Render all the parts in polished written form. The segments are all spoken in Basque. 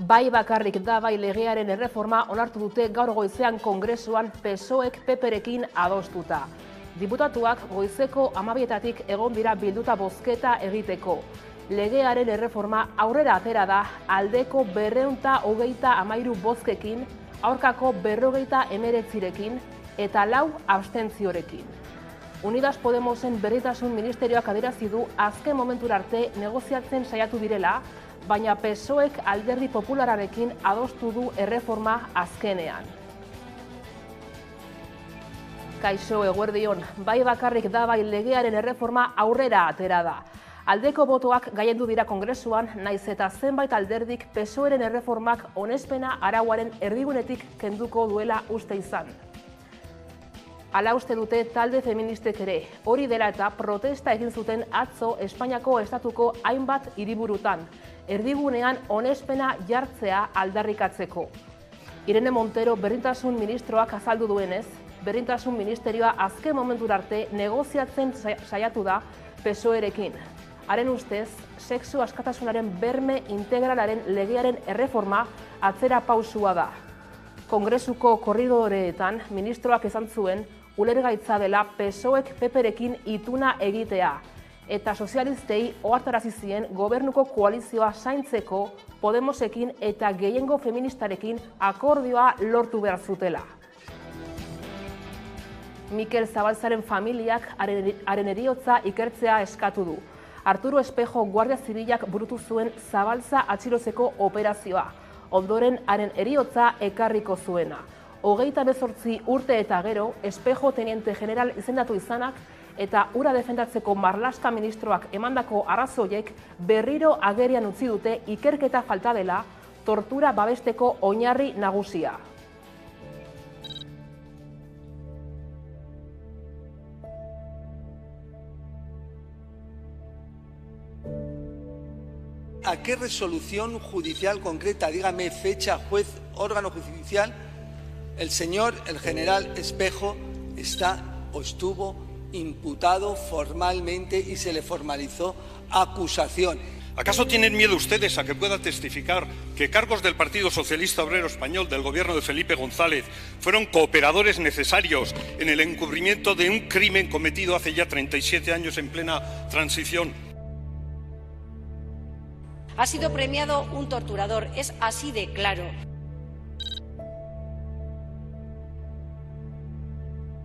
Bai bakarrik da bai legearen erreforma onartu dute gaur goizean Kongresuan PSOEk PPrekin adostuta. Diputatuak goizeko 12etatik egon dira bilduta bozketa egiteko. Legearen erreforma aurrera atera da aldeko 223 bozkekin, aurkako 59rekin eta 4 abstentziorekin. Unidas Podemosen Berdintasun Ministerioak adierazi du azken momentura arte negoziatzen saiatu direla, baina PSOEk Alderdi Populararekin adostu du erreforma azkenean. Kaixo, eguerdion, bai bakarrik da bai legearen erreforma aurrera atera da. Aldeko botoak gailendu dira Kongresuan, naiz eta zenbait alderdik PSOEren erreformak onespena arauaren erdigunetik kenduko duela uste izan. Hala uste dute talde feministek ere, hori dela eta protesta egin zuten atzo Espainiako estatuko hainbat hiriburutan, erdigunean onespena jartzea aldarrikatzeko. Irene Montero Berdintasun Ministroak azaldu duenez, Berdintasun Ministerioa azken momentura arte negoziatzen saiatu da PSOErekin. Haren ustez, sexu askatasunaren berme integralaren legearen erreforma atzera pausua da. Kongresuko korridoreetan ministroak esan zuen ulergaitza dela PSOEk PPrekin ituna egitea, eta sozialistei ohartarazi zien gobernuko koalizioa zaintzeko Podemosekin eta gehiengo feministarekin akordioa lortu behar zutela. Mikel Zabalzaren familiak haren heriotza ikertzea eskatu du. Arturo Espejo Guardia Zibilak burutu zuen Zabalza atxilotzeko operazioa, ondoren haren heriotza ekarriko zuena. 28 urte eta gero, Espejo teniente general izendatu izanak eta hura defendatzeko Marlaska ministroak emandako arrazoiek berriro agerian utzi dute ikerketa falta dela, tortura babesteko oinarri nagusia. ¿A qué resolución judicial concreta, dígame fecha, juez, órgano judicial, el señor, el general Espejo, está o estuvo imputado formalmente y se le formalizó acusación? ¿Acaso tienen miedo ustedes a que pueda testificar que cargos del Partido Socialista Obrero Español del gobierno de Felipe González fueron cooperadores necesarios en el encubrimiento de un crimen cometido hace ya 37 años en plena transición? Ha sido premiado un torturador, es así de claro.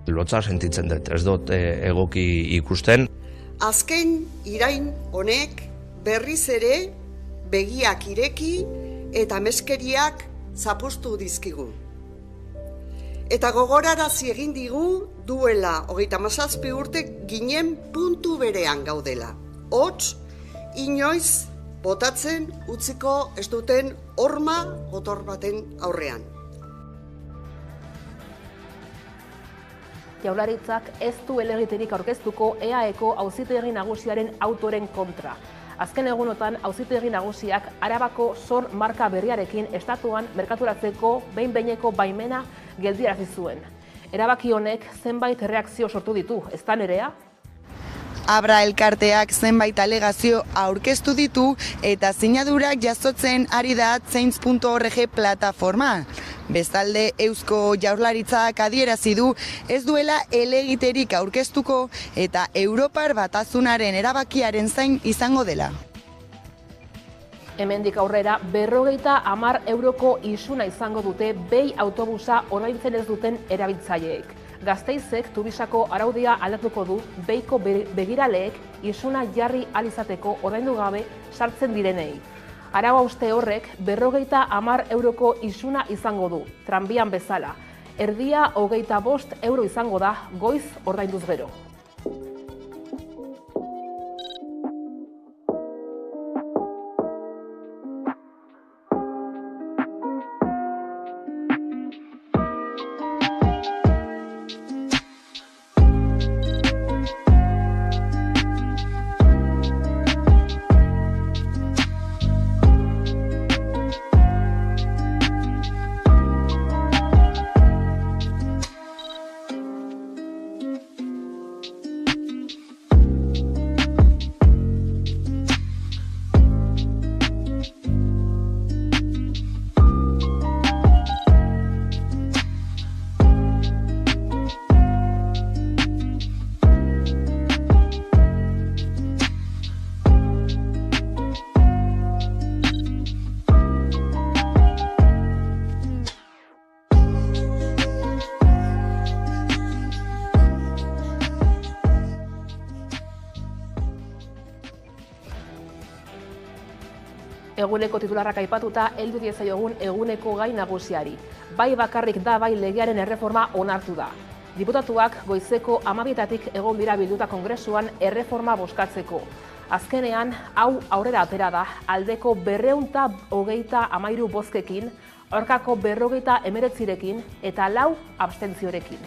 Lotsa sentitzen dut, ez dut egoki ikusten. Azken irain honek berriz ere begiak ireki eta meskeriak zapuztu dizkigu. Eta gogorarazi egin digu duela 37 urte ginen puntu berean gaudela. Hots, inoiz botatzen utziko ez duten horma gotor baten aurrean. Jaurlaritzak ez du helegiterik aurkeztuko EAEko auzitegi nagusiaren autoren kontra. Azken egunotan auzitegi nagusiak Arabako Zor marka berriarekin estatuan merkaturatzeko behin-behineko baimena geldiarazi zuen. Erabaki honek zenbait erreakzio sortu ditu, ezta Nerea? Abra elkarteak zenbait alegazio aurkeztu ditu eta sinadurak jasotzen ari da Change.org plataforma. Bestalde, Eusko Jaurlaritzak adierazi du ez duela helegiterik aurkeztuko eta Europar Batasunaren erabakiaren zain izango dela. Hemendik aurrera 50 euroko isuna izango dute behi autobusa ordaintzen ez duten erabiltzaileek. Gasteizek Tubisako araudia aldatuko du behiko begiraleek isuna jarri alizateko ordaindu gabe sartzen direnei. Arau hauste horrek 50 euroko isuna izango du, tranbian bezala. Erdia 25 euro izango da goiz ordainduz gero. Eguneko titularrak aipatuta heldu diezaiogun eguneko gai nagusiari. Bai bakarrik da bai legearen erreforma onartu da. Diputatuak goizeko 12etatik egon dira bilduta Kongresuan erreforma bozkatzeko. Azkenean, hau aurrera atera da, aldeko 223 bozkekin, aurkako 59rekin eta 4 abstentziorekin.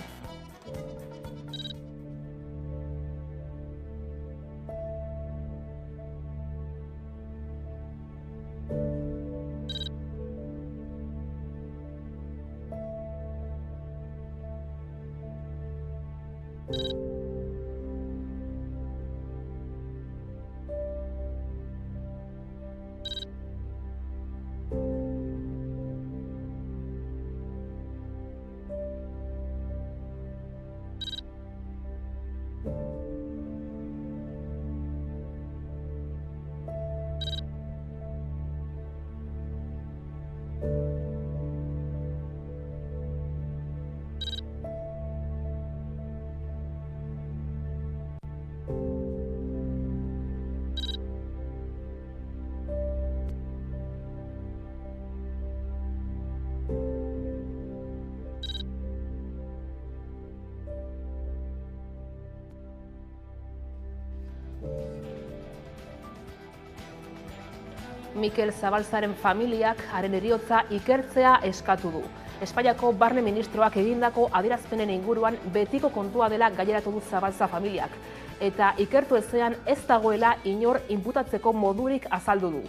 Mikel Zabalzaren familiak haren heriotza ikertzea eskatu du. Espainiako barne ministroak egindako adierazpenen inguruan betiko kontua dela gaineratu du Zabalza familiak, eta ikertu ezean ez dagoela inor inputatzeko modurik azaldu du.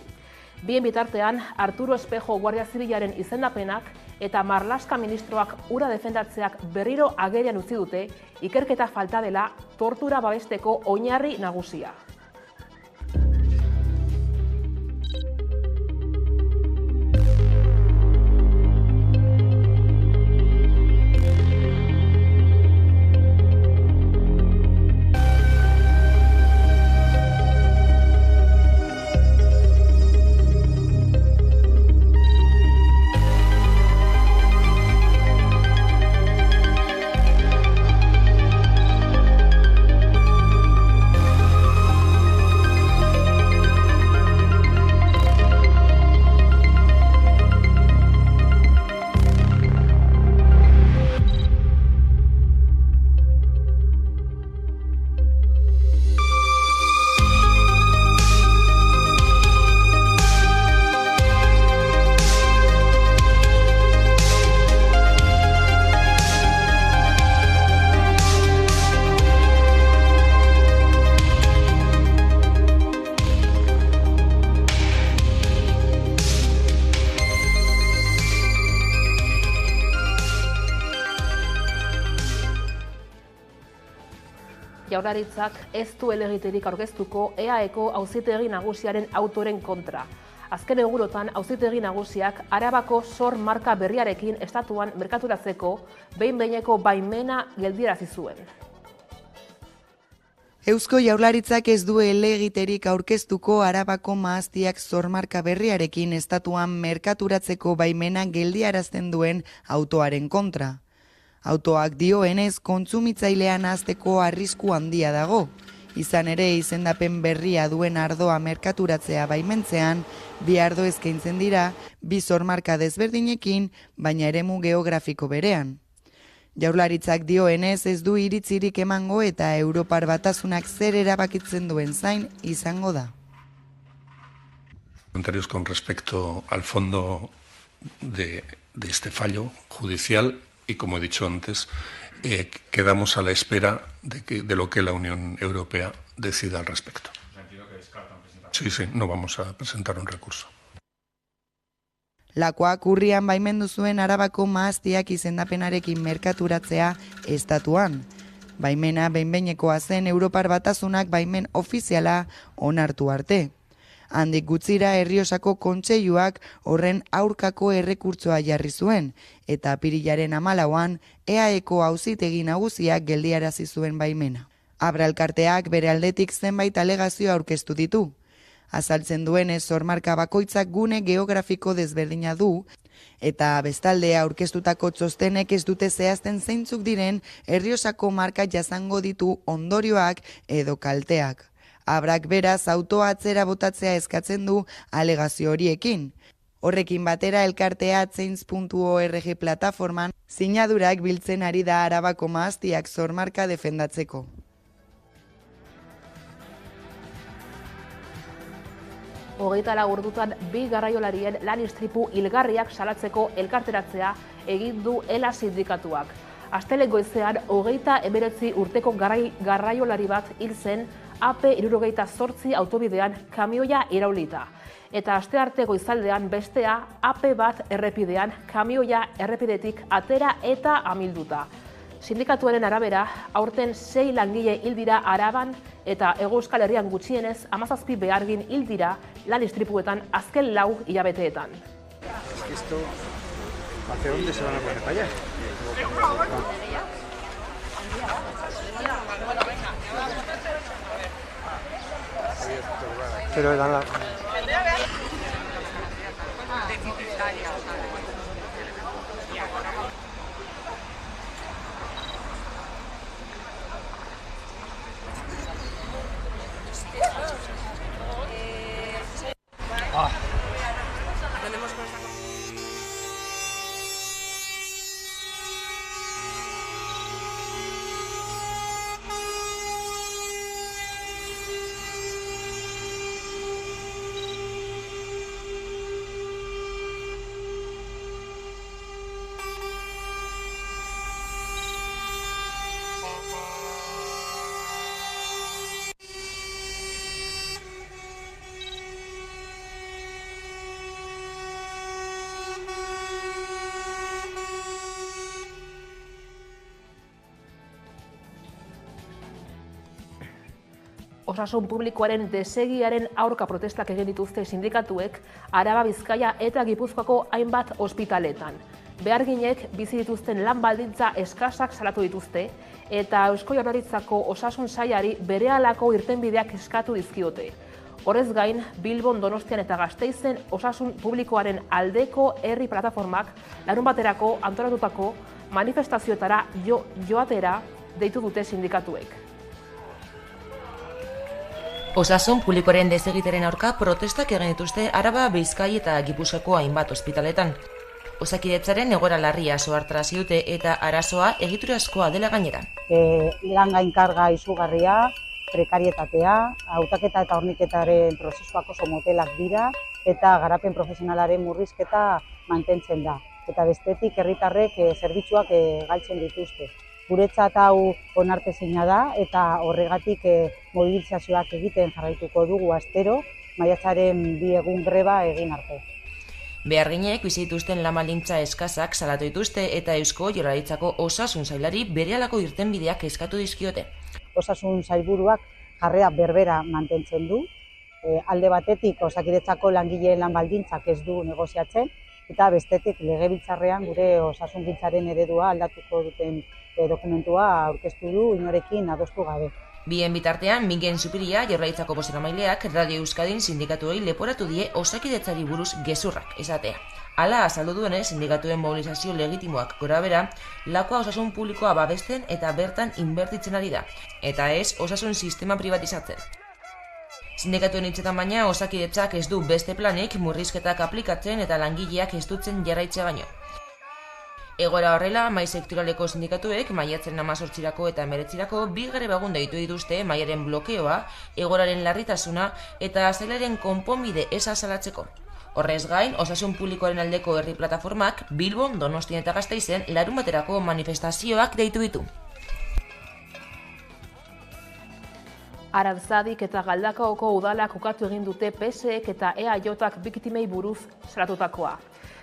Bien bitartean, Arturo Espejo Guardia Zibilaren izendapenak eta Marlaska ministroak hura defendatzeak berriro agerian utzi dute, ikerketa falta dela tortura babesteko oinarri nagusia. Jaurlaritzak ez du helegiterik aurkeztuko EAEko auzitegi nagusiaren autoren kontra. Azken egunotan auzitegi nagusiak Arabako sor marka berriarekin estatuan merkaturatzeko behin-behineko baimena geldiarazi zuen. Eusko Jaurlaritzak ez du helegiterik aurkeztuko Arabako mahastiak sormarka berriarekin estatuan merkaturatzeko baimena geldiarazten duen autoaren kontra. Autoak dioenez kontsumitzailean hazteko arrisku handia dago. Izan ere izendapen berria duen ardoa merkaturatzea baimentzean, bi ardo eskaintzen dira, bi sormarka desberdinekin, baina eremu geografiko berean. Jaurlaritzak dioenez ez du iritzirik emango eta Europar Batasunak zer erabakitzen duen zain izango da. Comentarios con respecto al fondo de este fallo judicial. Y como he dicho antes, quedamos a la espera de lo que la Unión Europea decida al respecto. Sí, no vamos a presentar un recurso. Lakoak urrian baimendu zuen Arabako mahastiak izendapenarekin merkaturatzea estatuan. Baimena behin-behinekoa zen Europar Batasunak baimen ofiziala onartu arte. Handik gutzira Errioxako kontseiluak horren aurkako errekurtsoa jarri zuen, eta apirilaren 14an EAEko auzitegi nagusiak geldiarazi zuen baimena. Abra elkarteak bere aldetik zenbait alegazio aurkeztu ditu. Azaltzen duenez sormarka bakoitzak gune geografiko desberdina du, eta bestalde aurkeztutako txostenek ez dute zehazten zeintzuk diren Errioxako marka jasango ditu ondorioak edo kalteak. Abrak beraz autoa atzera botatzea eskatzen du alegazio horiekin. Horrekin batera elkartea change.org plataforman sinadurak biltzen ari da Arabako mahastiak zormarka defendatzeko. Hogeita lau ordutan bi garraiolarien lan istripu hilgarriak salatzeko elkarteratzea egin du ELA sindikatuak. Astelehen goizean 29 urteko garraiolari bat hil zen AP68 autobidean kamioia iraulita. Eta astearte goizaldean bestea AP bat errepidean kamioia errepidetik atera eta amilduta. Sindikatuaren arabera, aurten 6 langile hil dira Araban eta Hego Euskal Herrian gutxienez 17 behargin hil dira lan istripuetan azken 4 hilabeteetan. ¿Hacia dónde se van a poner? ¿Para allá? Pero dan la... Osasun publikoaren desegiaren aurka protestak egin dituzte sindikatuek Araba, Bizkaia eta Gipuzkoako hainbat ospitaletan. Beharginek bizi dituzten lan baldintza eskasak salatu dituzte eta Eusko Jaurlaritzako osasun sailari berehalako irtenbideak eskatu dizkiote. Horrez gain, Bilbon, Donostian eta Gasteizen osasun publikoaren aldeko herri plataformak larunbaterako antolatutako manifestazioetara joatera deitu dute sindikatuek. Osasun publikoaren desegiteren aurka protestak egin dituzte Araba, Bizkai eta Gipuzkoako hainbat ospitaletan. Osakidetzaren egoera larria ohartarazi dute eta arazoa egiturazkoa dela gainera. Lan gainkarga izugarria, prekarietatea, hautaketa eta horniketaren prozesuak oso motelak dira eta garapen profesionalaren murrizketa mantentzen da. Eta bestetik herritarrek zerbitzuak galtzen dituzte. Guretzat hau onartezina da eta horregatik mobilizazioak egiten jarraituko dugu astero, maiatzaren 2 egun greba egin arte. Beharginek bizi dituzten lan baldintza eskasak salatu dituzte eta Eusko Jaurlaritzako osasun sailari berehalako irtenbideak eskatu dizkiote. Osasun sailburuak jarrera berbera mantentzen du. Alde batetik Osakidetzako langileen lan baldintzak ez du negoziatzen eta bestetik legebiltzarrean gure osasungintzaren eredua aldatuko duten dokumentua aurkeztu du inorekin adostu gabe. Bien bitartean, Mingen Zupiria Jaurlaritzako bozeramaileak Radio Euskadin sindikatuei leporatu die Osakidetzari buruz gezurrak esatea. Hala azaldu duenez, sindikatuen mobilizazio legitimoak gorabehera, lakoa osasun publikoa babesten eta bertan inbertitzen ari da, eta ez osasun sistema privatizatzen. Sindikatuen hitzetan baina, Osakidetzak ez du beste planik murrizketak aplikatzen eta langileak ez dutzen jarraitzea baino. Egoera horrela, mahai sektoraleko sindikatuek maiatzen 18 eta 19 bi greba egun deitu dituzte mahaiaren blokeoa, egoeraren larritasuna eta sailaren konponbide eza salatzeko. Horrez gain, osasun publikoaren aldeko herri plataformak Bilbon, Donostian eta Gasteizen larunbaterako manifestazioak deitu ditu. Aranzadik eta Galdakaoko udalak ukatu egin dute PSek eta EAJak biktimei buruz salatutakoa.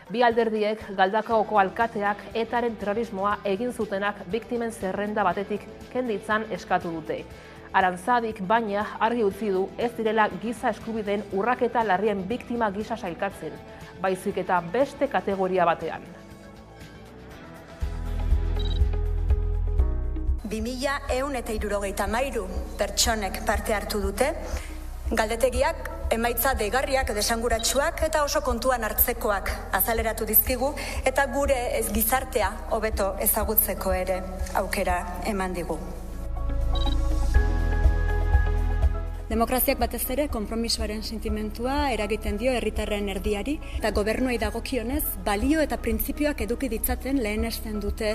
Bi alderdiek Galdakaoko alkateak etaren terrorismoa egin zutenak biktimen zerrenda batetik kenditzan eskatu dute. Aranzadik baina argi utzi du ez direla giza eskubideen urraketa larrien biktima gisa sailkatzen, baizik eta beste kategoria batean. 2173 pertsonek parte hartu dute, galdetegiak emaitza deigarriak, desanguratsuak eta oso kontuan hartzekoak azaleratu dizkigu eta gure gizartea hobeto ezagutzeko ere aukera eman digu. Demokraziak batez ere konpromisoaren sentimentua eragiten dio herritarren erdiari eta gobernuei dagokionez balio eta printzipioak eduki ditzaten lehenesten dute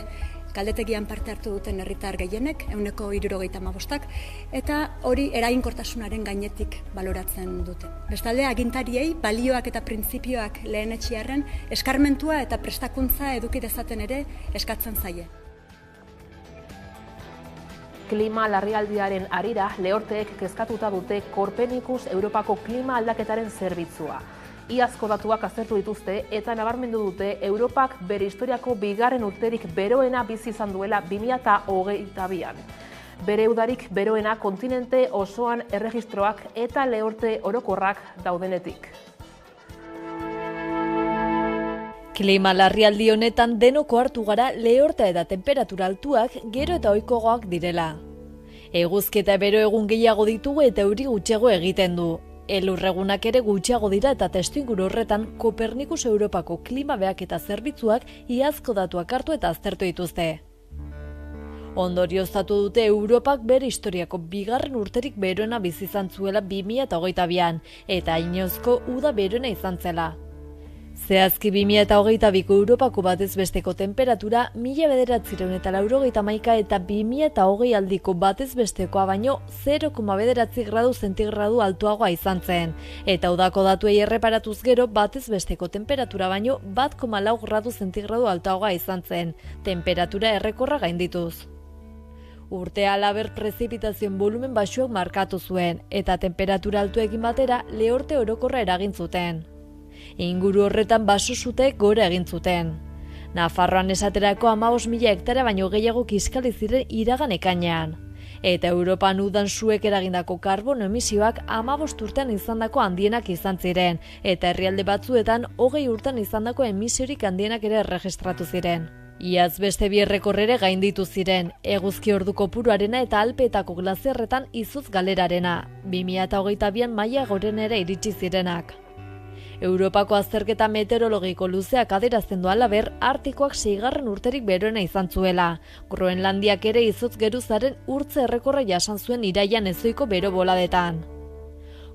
galdetegian parte hartu duten herritar gehienek, 75%, eta hori eraginkortasunaren gainetik baloratzen dute. Bestalde, agintariei balioak eta printzipioak lehenetxiarren eskarmentua eta prestakuntza eduki dezaten ere eskatzen zaie. Klima larrialdiaren harira, Lehorteek kezkatuta dute Copernicus Europako klima aldaketaren zerbitzua. Iazko datuak aztertu dituzte eta nabarmendu dute Europak bere historiako bigarren urterik beroena bizi izan duela 2022an. Bere udarik beroena kontinente osoan erregistroak eta lehorte orokorrak daudenetik. Klima larrialdi honetan denoko hartu gara lehorta eta temperatura altuak gero eta ohikoagoak direla. Eguzki eta bero egun gehiago ditugu eta euri gutxiago egiten du. Elurregunak ere gutxiago dira eta testuinguru horretan Copernicus Europako klima behaketa zerbitzuak iazko datuak hartu eta aztertu dituzte. Ondorioztatu dute Europak bere historiako bigarren urterik beroena bizi izan zuela 2022an eta inozko uda beroena izan zela. Zehazki 2022ko Europako batez besteko temperatura 1991 eta 2020 aldiko batez bestekoa baino 0,9 gradu zentigradu altuagoa izan zen, eta udako datuei erreparatuz gero batez besteko temperatura baino 1,4 gradu zentigradu altuagoa izan zen, temperatura errekorra gaindituz. Urtea halaber prezipitazioen volumen baxuak markatu zuen, eta temperatura altuekin batera lehorte orokorra eragin zuten. Inguru horretan baso zuteek gora egin zuten. Nafarroan esaterako 15.000 hektarea baino gehiago kiskali ziren iragan ekainean. Eta Europan udan suek eragindako karbono emisioak 15 urtean izandako handienak izan ziren, eta herrialde batzuetan 20 urtean izandako emisiorik handienak ere erregistratu ziren. Iaz beste bi errekorrere gainditu ziren, eguzki ordu kopuruarena eta Alpeetako glazierretan izuz galerarena, 2022an maila gorenera iritsi zirenak. Europako azterketa meteorologiko luzeak adierazten du halaber, Artikoak 6. urterik beroena izan zuela. Groenlandiak ere izotz geruzaren urtze errekorra jasan zuen iraian ezoiko bero boladetan.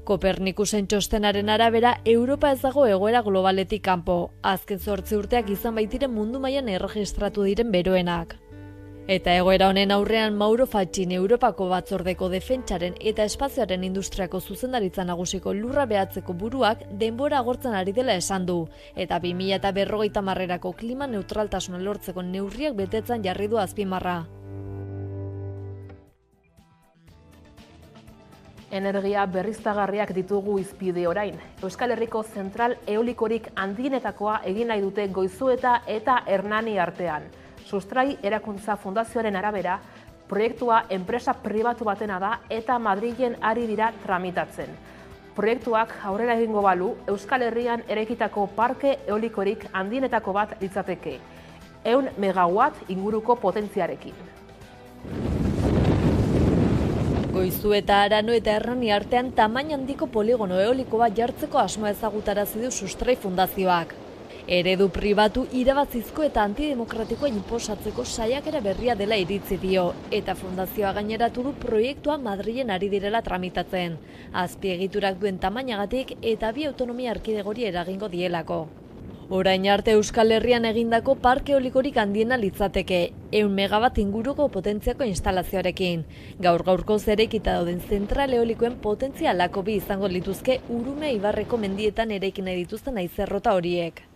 Kopernikusen txostenaren arabera, Europa ez dago egoera globaletik kanpo. Azken 8 urteak izan baitiren mundu mailan erregistratu diren beroenak. Eta egoera honen aurrean Mauro Fachin Europako batzordeko defentsaren eta espazioaren industriako zuzendaritza nagusiko lurra behatzeko buruak denbora agortzen ari dela esan du, eta 2050erako klima neutraltasuna lortzeko neurriak betetzen jarri du azpimarra. Energia berriztagarriak ditugu izpide orain. Euskal Herriko zentral eolikorik handienetakoa egin nahi dute Goizueta eta Hernani artean. Sustrai Erakuntza Fundazioaren arabera, proiektua enpresa pribatu batena da eta Madrilen ari dira tramitatzen. Proiektuak aurrera egingo balu, Euskal Herrian eraikitako parke eolikorik handienetako bat litzateke. 100 megawatt inguruko potentziarekin. Goizueta, Arano eta Hernani artean tamaina handiko poligono eoliko bat jartzeko asmoa ezagutarazi du Sustrai Fundazioak. Eredu pribatu irabazizko eta antidemokratikoa inposatzeko saiakera berria dela iritzi dio, eta fundazioa gaineratu du proiektua Madrilen ari direla tramitatzen, azpiegiturak duen tamainagatik eta bi autonomia erkidegori eragingo dielako. Orain arte Euskal Herrian egindako parke eolikorik handiena litzateke, 100 megawatt inguruko potentziako instalazioarekin. Gaur-gaurkoz eraikita dauden zentral eolikoen potentzia halako bi izango lituzke Urume Ibarreko mendietan eraikin nahi dituzten haizerrota horiek.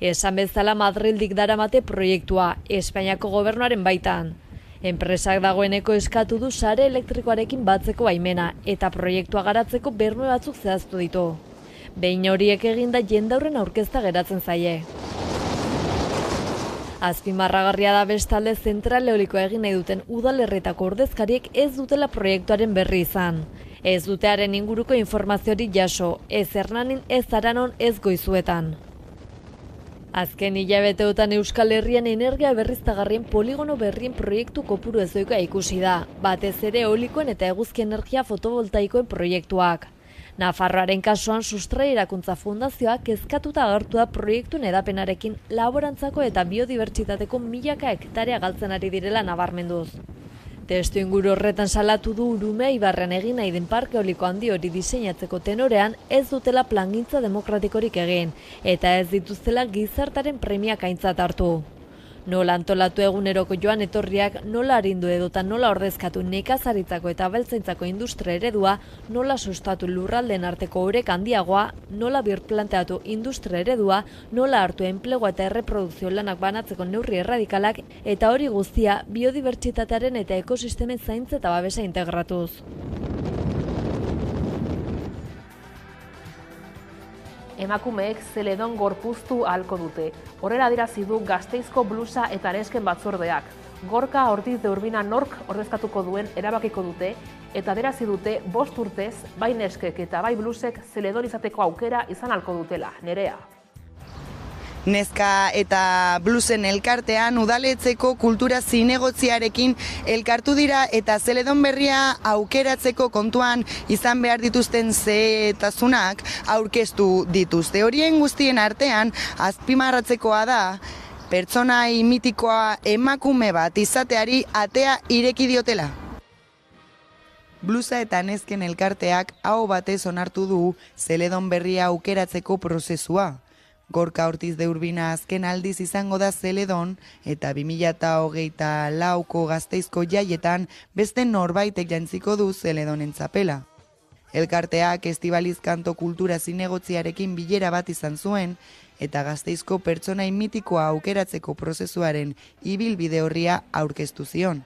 Esan bezala Madrildik daramate proiektua, Espainiako gobernuaren baitan. Enpresak dagoeneko eskatu du sare elektrikoarekin batzeko baimena eta proiektua garatzeko berme batzuk zehaztu ditu. Behin horiek eginda jendaurren aurkezta geratzen zaie. Azpimarragarria da bestalde zentral eolikoa egin nahi duten udalerretako ordezkariek ez dutela proiektuaren berri izan. Ez dutearen inguruko informaziorik jaso, ez Hernanin, ez Aranon, ez Goizuetan. Azken hilabeteotan Euskal Herrian energia berriztagarrien poligono berrien proiektu kopuru ezoikoa ikusi da, batez ere eolikoen eta eguzki energia fotovoltaikoen proiektuak. Nafarroaren kasuan Sustrai Erakuntza Fundazioak kezkatuta agertu da proiektuen edapenarekin laborantzako eta biodibertsitateko milaka hektarea galtzen ari direla nabarmenduz. Testu inguru horretan salatu du Urumea Ibarren egin nahi den parke eoliko handi hori diseinatzeko tenorean ez dutela plangintza demokratikorik egin, eta ez dituztela gizartaren premiak aintzat hartu. Nola antolatu eguneroko joan etorriak, nola arindu edota nola ordezkatu nekazaritzako eta abeltzaintzako industria eredua, nola sustatu lurraldeen arteko orek handiagoa, nola birplanteatu industria eredua, nola hartu enplegua eta erreprodukzio lanak banatzeko neurri erradikalak, eta hori guztia biodibertsitatearen eta ekosistemen zaintza eta babesa integratuz. Emakumeek Zeledon gorpuztu ahalko dute. Horrela adierazi du Gasteizko blusa eta nesken batzordeak. Gorka Ortiz de Urbina nork ordezkatuko duen erabakiko dute, eta adierazi dute 5 urtez, bai neskek eta bai blusek Zeledon izateko aukera izan ahalko dutela. Nerea. Neska eta blusen elkartean udaletxeko kultura zinegotziarekin elkartu dira eta Zeledon berria aukeratzeko kontuan izan behar dituzten zehetasunak aurkeztu dituzte. Horien guztien artean azpimarratzekoa da pertsonai mitikoa emakume bat izateari atea ireki diotela. Blusa eta nesken elkarteak aho batez onartu du Zeledon berria aukeratzeko prozesua. Gorka Ortiz de Urbina azken aldiz izango da Zeledon eta 2024ko Gasteizko jaietan beste norbaitek jantziko du Zeledonen txapela. Elkarteak Estibaliz Kanto kultura zinegotziarekin bilera bat izan zuen eta Gasteizko pertsonai mitikoa aukeratzeko prozesuaren ibilbide horria aurkeztu zion.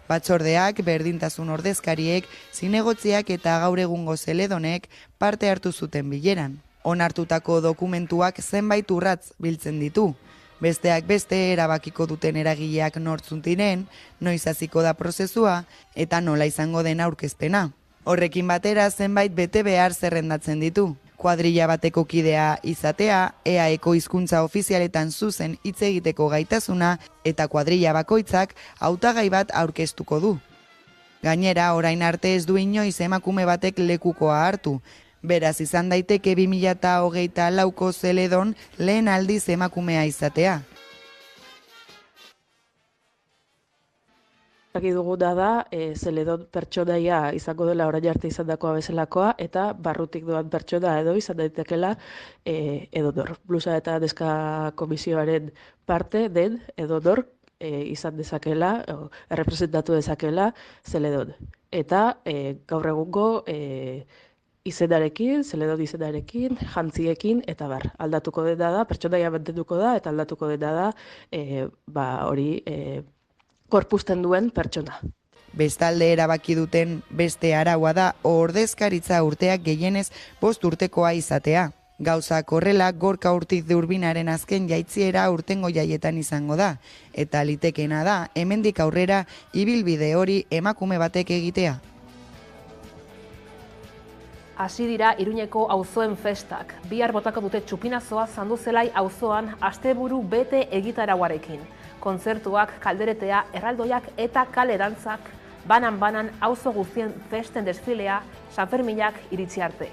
Batzordeak, berdintasun ordezkariek, zinegotziak eta gaur egungo Zeledonek parte hartu zuten bileran. Onartutako dokumentuak zenbait urratz biltzen ditu. Besteak beste erabakiko duten eragileak nortzun diren, noiz hasiko da prozesua eta nola izango den aurkezpena. Horrekin batera zenbait bete behar zerrendatzen ditu. Kuadrilla bateko kidea izatea, EAEko hizkuntza ofizialetan zuzen hitz egiteko gaitasuna eta kuadrilla bakoitzak hautagai bat aurkeztuko du. Gainera, orain arte ez du inoiz emakume batek lekukoa hartu. Beraz izan daiteke 2024ko Zeledon lehen aldiz emakumea izatea. Zaki dugu da Zeledon pertsonaia izango dela orain arte izandakoa bezalakoa eta barrutik doan pertsona edo izan daitekela edonor. Blusa eta neska komisioaren parte den edonor izan dezakela, errepresentatu dezakela Zeledon. Eta gaur egungo izenarekin, Zeledon izenarekin, jantziekin, eta bar. Aldatuko dena da, pertsonaia mantenduko da, eta aldatuko dena da, hori korpusten duen pertsona. Bestalde erabaki duten beste araua da ordezkaritza urteak gehienez 5 urtekoa izatea. Gauzak horrela, Gorka Ortiz de Urbinaren azken jaitziera urtengo jaietan izango da, eta litekena da, hemendik aurrera ibilbide hori emakume batek egitea. Hasi dira Iruñeko auzoen festak. Bihar botako dute txupinazoa Sanduzelai auzoan asteburu bete egitarauarekin. Kontzertuak, kalderetea, erraldoiak eta kale dantzak, banan-banan auzo guztien festen desfilea Sanferminak iritsi arte.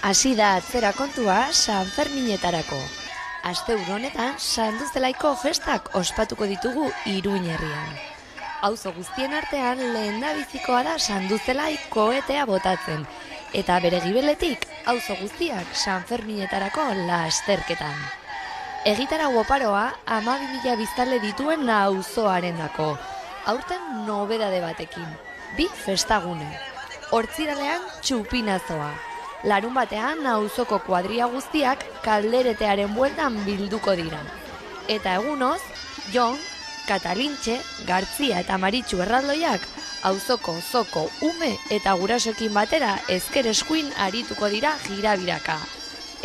Hasi da atzera kontua Sanferminetarako. Asteburu honetan Sanduzelaiko festak ospatuko ditugu Iruñ herrian. Auzo guztien artean lehendabizikoa da Sanduzelai kohetea botatzen, eta bere gibeletik auzo guztiak Sanferminetarako lasterketan. Egitarau oparoa 12.000 biztanle dituen auzoarendako. Aurten nobedade batekin, 2 festagune. Hortziralean txupinazoa. Larun batean auzoko kuadria guztiak kalderetearen bueltan bilduko dira. Eta egunoz, Jon, Katalintxe, Gartzia eta Maritxu erraldoiak auzoko zoko ume eta gurasoekin batera ezker eskuin arituko dira jirabiraka.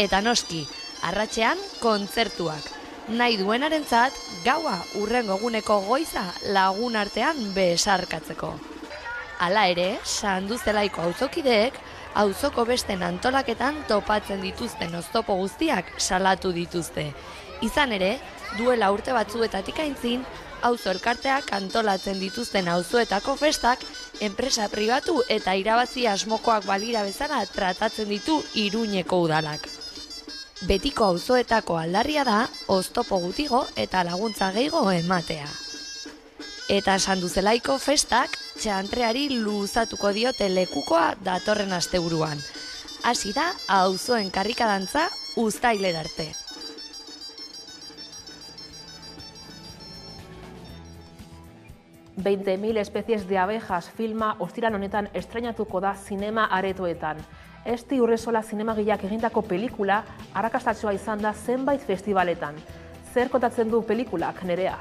Eta noski, arratsean kontzertuak. Nahi duenarentzat gaua hurrengo eguneko goiza lagun artean besarkatzeko. Hala ere, Sanduzelaiko auzokideek auzoko besten antolaketan topatzen dituzten oztopo guztiak salatu dituzte. Izan ere, duela urte batzuetatik aintzin, auzo elkarteak antolatzen dituzten auzoetako festak, enpresa pribatu eta irabazi asmokoak balira bezala tratatzen ditu Iruñeko udalak. Betiko auzoetako aldarria da, oztopo gutigo eta laguntza gehiago ematea. Eta Sanduzelaiko festak txantreari luzatuko diote lekukoa datorren asteburuan. Hasi da auzoen karrikadantza uztailera arte. «20.000 especies de abejas» filma ostiral honetan estreinatuko da zinema aretoetan. Esti Urresola zinemagileak egindako pelikula arrakastatsua izan da zenbait festivaletan. Zer kontatzen du pelikulak, Nerea?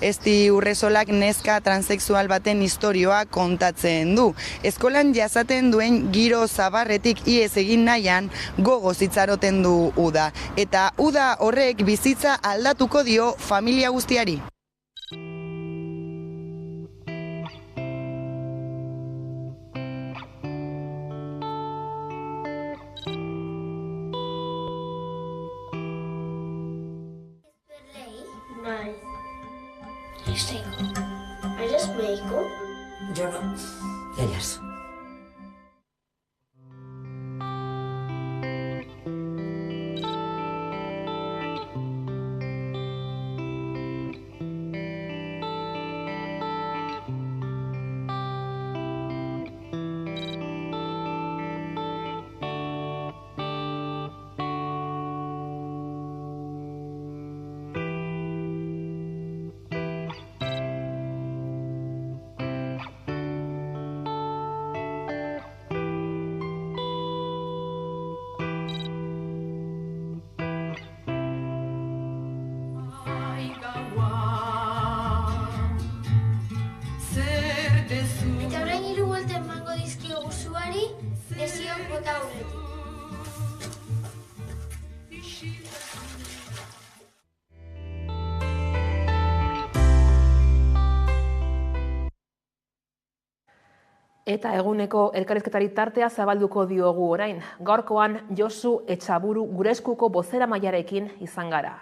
Esti Urresolak neska transexual baten istorioa kontatzen du. Eskolan jasaten duen giro zabarretik ihes egin nahian gogoz itxaroten du uda. Eta uda horrek bizitza aldatuko dio familia guztiari. ¿Eres médico? Yo no. Ellas. Eta eguneko elkarrizketari tartea zabalduko diogu orain. Gaurkoan Josu Etxaburu gure eskuko bozeramailearekin izan gara.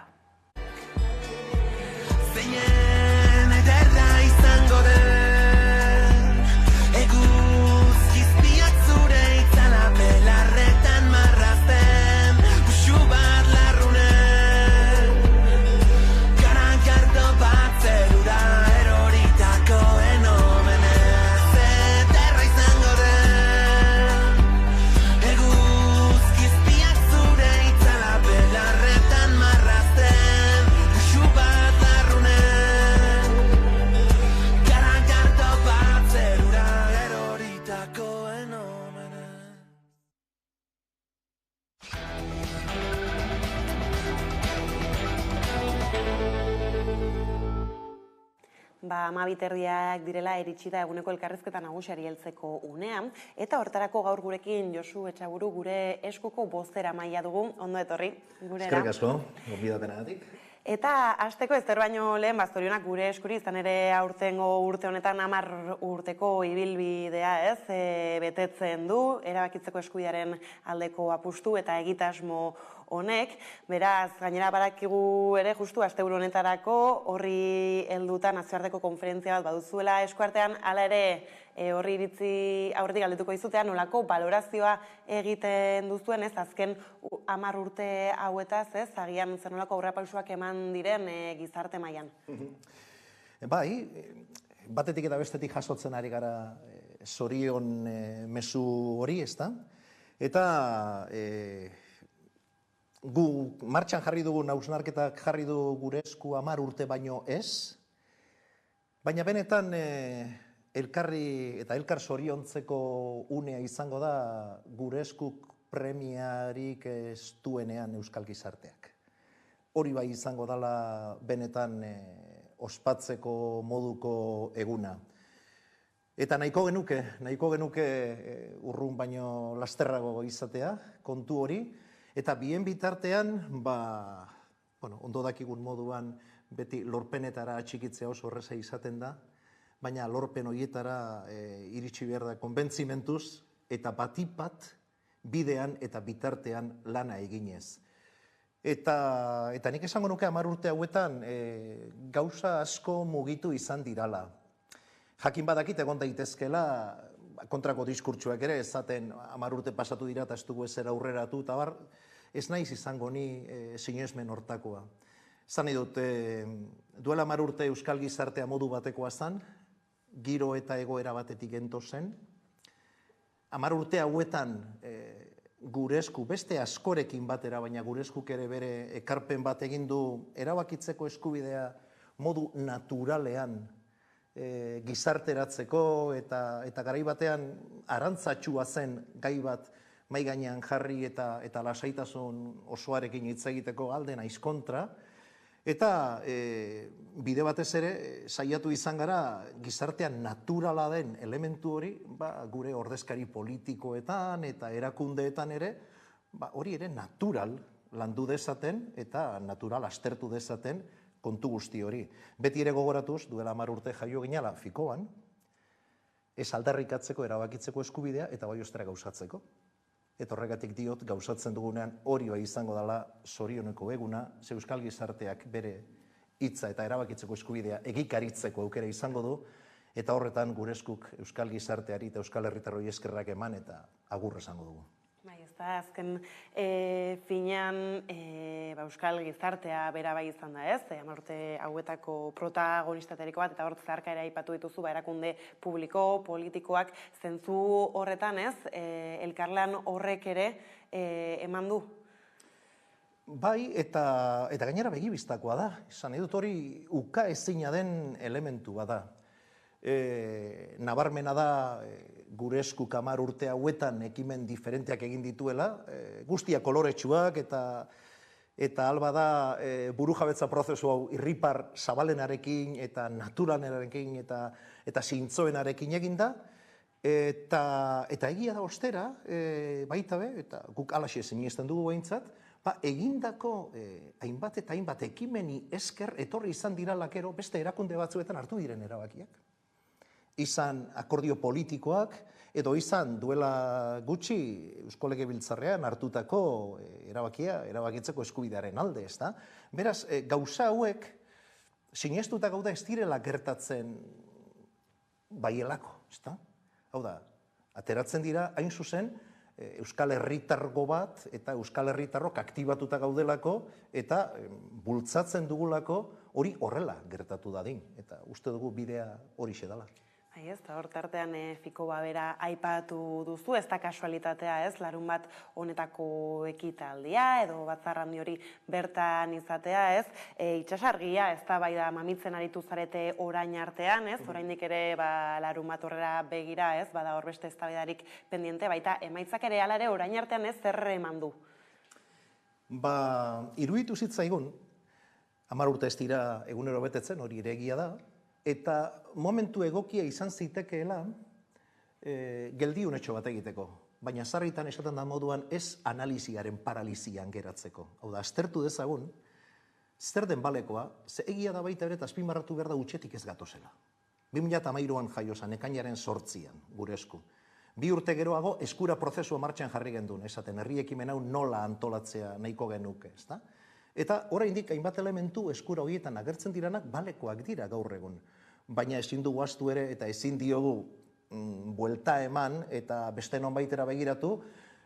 Amabiterdiak direla iritsi da eguneko elkarrizketa nagusiari heltzeko unean, eta hortarako gaur gurekin Josu Etxaburu gure eskuko bozeramailea dugu, ondo etorri gurera. Eskerrik asko, gonbidapenagatik. Eta hasteko ez baino lehen zorionak gure eskuri, izan ere aurtengo urte honetan 10 urteko ibilbidea betetzen du, erabakitzeko eskubidearen aldeko apustu eta egitasmo honek, beraz, gainera badakigu ere justu asteburu honetarako horri helduta nazioarteko konferentzia bat baduzuela eskuartean, hala ere horri iritzi aurretik galdetuko dizutea, nolako balorazioa egiten duzuen, azken 10 urte hauetaz, agian zer nolako aurrerapausoak eman diren gizarte mailan. Bai, batetik eta bestetik jasotzen ari gara zorion mezu hori, ezta? Eta gu martxan jarri dugu, hausnarketak jarri du gure esku 10 urte baino ez, baina benetan elkarri eta elkar zoriontzeko unea izango da gure eskuk premiarik ez duenean euskal gizarteak. Hori bai izango dela benetan ospatzeko moduko eguna. Eta nahiko genuke urrun baino lasterrago izatea, kontu hori, eta bien bitartean, ondo dakigun moduan, beti lorpenetara atxikitzea oso horreza izaten da, baina lorpen horietara iritsi behar da konbentzimentuz, eta batipat bidean eta bitartean lana eginez. Eta nik esango nuke 10 urte hauetan gauza asko mugitu izan dirala. Jakin badakit egon daitezkela kontrako diskurtsuak ere, esaten 10 urte pasatu dira eta ez dugu ezer aurreratu, eta ez naiz izango ni sinesmen hortakoa. Zan dut, duela 10 urte euskal gizartea modu batekoa zan, giro eta egoera batetik gento zen. 10 urte hauetan gure esku, beste askorekin batera, baina gure eskuk ere bere ekarpen bat egin du erabakitzeko eskubidea modu naturalean gizarteratzeko eta garai batean arantzatxua zen gai bat mai gainean jarri eta lasaitasun osoarekin hitz egiteko alde naiz kontra. Eta bide batez ere saiatu izan gara gizartean naturala den elementu hori gure ordezkari politikoetan eta erakundeetan ere hori ere natural landu dezaten eta natural astertu dezaten kontu guzti hori. Beti ere gogoratuz, duela 10 urte jaio ginala fikoan, ez aldarrikatzeko erabakitzeko eskubidea eta bai ostera gauzatzeko. Eta horregatik diot, gauzatzen dugunean hori bai izango dela zorioneko eguna, ze euskal gizarteak bere hitza eta erabakitzeko eskubidea egikaritzeko aukera izango du, eta horretan gure eskuk euskal gizarteari eta euskal herritarroi eskerrak eman eta agur esango dugu. Bai, ez da, azken finean euskal gizartea bera bai izan da ez, 10 urte hauetako protagonistateriko bat, eta hor zeharka ere aipatu dituzu erakunde publiko, politikoak, zentzu horretan ez, elkarlan horrek ere eman du? Bai, eta gainera begibistakoa da, esan edut hori uka ezina den elementu bada. Nabarmena da gure esku 10 urte hauetan ekimen diferenteak egin dituela, guztia koloretsuak eta alba da burujabetza prozesu hau irripar zabalenarekin eta naturalenarekin eta zintzoenarekin egin da, eta egia da ostera, baita be, eta guk alaxe sinesten dugu behintzat, egindako hainbat eta hainbat ekimeni esker etorri izan diralakero beste erakunde batzuetan hartu diren erabakiak. Izan akordio politikoak, edo izan duela gutxi Eusko Legebiltzarrean hartutako erabakitzeko eskubidearen alde, ezta? Beraz, gauza hauek sinestuta gauda ez direla gertatzen baielako, ezta? Hau da, ateratzen dira hain zuzen Euskal Herritargo bat eta Euskal Herritarrok aktibatuta gaudelako eta bultzatzen dugulako hori horrela gertatu dadin. Eta uste dugu bidea horixe dela. Eta hor tartean fiko bera aipatu duzu, ez da kasualitatea ez, larun bat honetako ekitaldia edo batzar handi hori bertan izatea ez, itsasargia ez da bai da mamitzen aritu zarete orain artean ez, oraindik ere larun bat horrela begira ez, bada hor beste eztabaidarik pendiente, baita emaitzak ere hala ere orain artean ez zer eman du? Iruditu zitzaigun, 10 urte ez dira egunero betetzen, hori ere egia da, eta momentu egokia izan zitekeela geldiunetxo bat egiteko. Baina sarritan esaten da moduan ez analiziaren paralizian geratzeko. Hau da, aztertu dezagun, zer den balekoa, ze egia da baita ere eta azpimarratu behar da utxetik ez gatozela. 2013an jaiozan, ekainaren 8an, gure esku. 2 urte geroago eskura prozesua martxan jarri gendun, esaten herri ekimen hau nola antolatzea nahiko genuke, ezta? Eta oraindik hainbat elementu eskura horietan agertzen diranak balekoak dira gaur egun. Baina ezin dugu ahaztu ere eta ezin diogu buelta eman eta beste nonbaitera begiratu,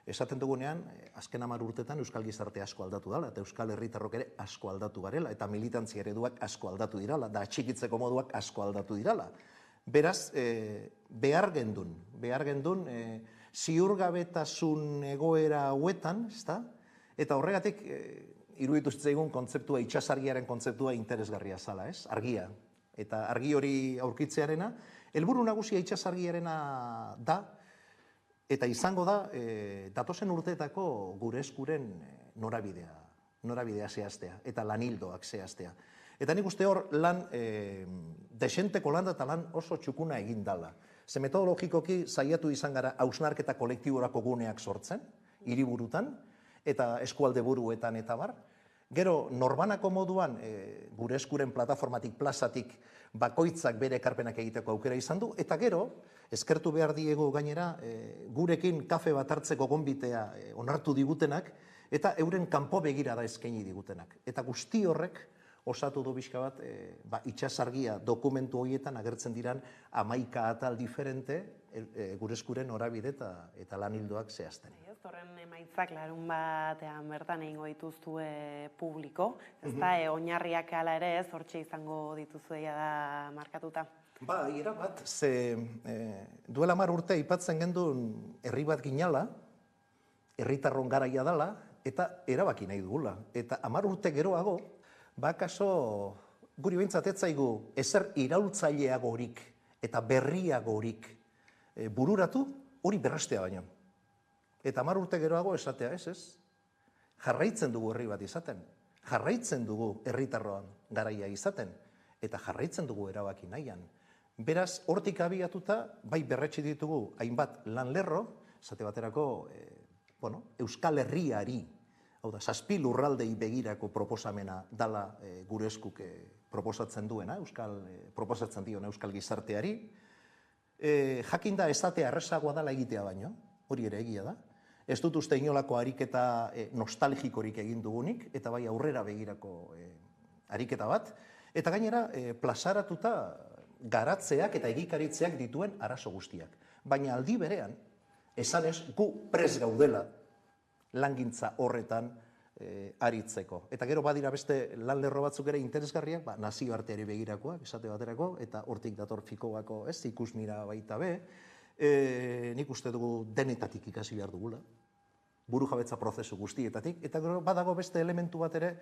esaten dugunean, azken 10 urtetan Euskal Gizarte asko aldatu dela, eta Euskal Herritarrok ere asko aldatu garela, eta militantzia ereduak asko aldatu dirala, da atxikitzeko moduak asko aldatu dirala. Beraz, behar gendun, ziurgabetasun egoera hauetan, eta horregatik, iruditu zitzaigun kontzeptua, itsasargiaren kontzeptua interesgarria zala, ez? Argia. Eta argi hori aurkitzearena, helburu nagusia itsasargiarena da, eta izango da, datozen urteetako gure eskuren norabidea zehaztea, eta lanildoak zehaztea. Eta nik uste hor lan, desenteko lan eta lan oso txukuna egin dala. Ze metodologikoki saiatu izan gara hausnarketa kolektiborako guneak sortzen, hiriburutan, eta eskualde buruetan eta bar. Gero, norbanako moduan, gure eskuren plataformatik, plazatik, bakoitzak bere ekarpenak egiteko aukera izan du, eta gero, eskertu behar diegu gainera, gurekin kafe bat hartzeko gonbitea onartu digutenak, eta euren kanpo begira da eskaini digutenak. Eta guzti horrek, osatu du bizka bat, itxasargia dokumentu horietan agertzen diran 11 atal diferente gure eskuren norabide eta lan ildoak zehazten. Horren emaitzak larun batean bertan egingo dituzue publiko, ez da, oinarriak ala ere ez, hortxe izango dituzuea da markatuta. Erabat, ze duela 10 urte aipatzen genduen herri bat ginala, herritarron garaia dela, eta erabaki nahi dugula. Eta 10 urte geroago, kaso guri behintzat ez zaigu ezer iraultzaileagorik eta berriagorik bururatu, hori berrestea baino. Eta 10 urte geroago esatea ez. Jarraitzen dugu herri bat izaten, jarraitzen dugu herritarroan garaia izaten, eta jarraitzen dugu erabaki nahian. Beraz, hortik abiatuta, bai berretsi ditugu hainbat lan lerro, esate baterako, Euskal Herriari, hau da, 7 lurraldei begirako proposamena dala gure eskuk proposatzen duena, proposatzen diona Euskal Gizarteari, jakinda esatea errezagoa dala egitea baino, hori ere egia da, ez dut uste inolako ariketa nostalgikorik egin dugunik, eta bai aurrera begirako ariketa bat, eta gainera plazaratuta garatzeak eta egikaritzeak dituen arazo guztiak. Baina aldi berean, esanez gu prest gaudela langintza horretan aritzeko. Eta gero badira beste lan lerro batzuk ere interesgarriak, nazioarteari begirakoak, esate baterako, eta hortik dator fikoako ikusmira baita be, nik uste dugu denetatik ikasi behar dugula, burujabetza prozesu guztietatik, eta gero badago beste elementu bat ere